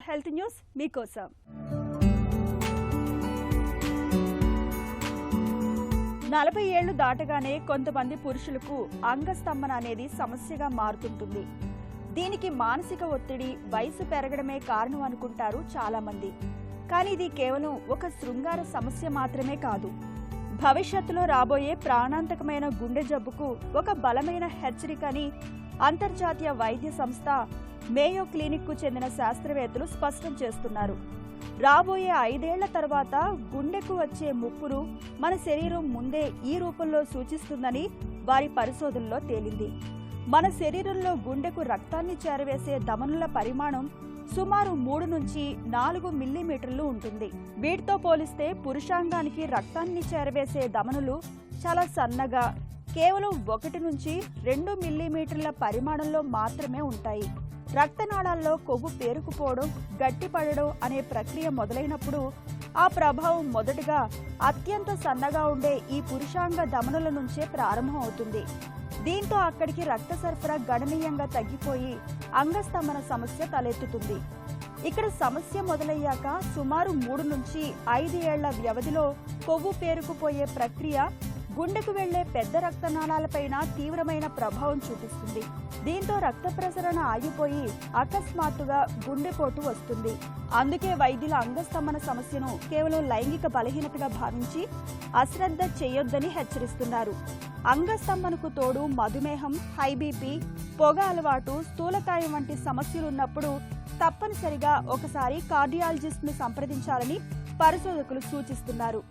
Health news మీకోసం. 40 ఏళ్లు దాటగానే కొంతమంది పురుషులకు అంగస్తంభన అనేది సమస్యగా మారుతుంటుంది. దీనికి మానసిక ఒత్తిడి, వయసు పెరగడమే కారణం అనుకుంటారు చాలా మంది. కానీ ఇది కేవలం ఒక శృంగార సమస్య మాత్రమే కాదు. భవిష్యత్తులో రాబోయే ప్రాణాంతకమైన గుండె జబ్బుకు ఒక బలమైన హెచ్చరిక అని అంతర్జాతీయ వైద్య సంస్థ మేయో క్లినిక్ కు చెందిన శాస్త్రవేత్తలు స్పష్టం చేస్తున్నారు. రాబోయే 5 ఏళ్ల తర్వాత గుండెకు వచ్చే ముప్పును మన శరీరం ముందే ఈ రూపంలో సూచిస్తుందని వారి పరిశోధనలో తేలింది. మన శరీరంలో గుండెకు రక్తాన్ని చేరవేసే ధమనుల పరిమాణం సుమారు 3 నుంచి 4 మిల్లీమీటర్లు ఉంటుంది. వీటితో పోలిస్తే పురుషాంగానికి రక్తాన్ని చేరవేసే ధమనులు చాలా సన్నగా, కేవలం 1 నుంచి 2 మిల్లీమీటర్ల పరిమాణంలో మాత్రమే ఉంటాయి. రక్తనాళాల్లో కొవ్వు పేరుకుపోవడం, గట్టిపడడం అనే ప్రక్రియ మొదలైనప్పుడు ఆ ప్రభావం మొదటగా అత్యంత సన్నగా ఉండే ఈ పురుషాంగ ధమనుల నుంచే ప్రారంభం అవుతుంది. దీంతో అక్కడికి రక్త సరఫరా గణనీయంగా తగ్గిపోయి అంగస్తంభన సమస్య తలెత్తుతుంది. ఇక్కడ సమస్య మొదలయ్యాక సుమారు 3 నుంచి 5 ఏళ్ల వ్యవధిలో కొవ్వు పేరుకుపోయే ప్రక్రియ గుండెకు వెళ్లే పెద్ద రక్తనాళాలపైన తీవ్రమైన ప్రభావం చూపిస్తుంది. దీంతో రక్త ప్రసరణ ఆగిపోయి అకస్మాత్తుగా గుండెపోటు వస్తుంది. అందుకే వైద్యుల అంగస్తంభన సమస్యను కేవలం లైంగిక బలహీనతగా భావించి అశ్రద్ధ చేయొద్దని హెచ్చరిస్తున్నారు. అంగస్తంభనకు తోడు మధుమేహం, హై బీపీ, పొగ అలవాటు, స్థూలకాయం వంటి సమస్యలున్నప్పుడు తప్పనిసరిగా ఒకసారి కార్డియాలజిస్ట్ ను సంప్రదించాలని పరిశోధకులు సూచిస్తున్నారు.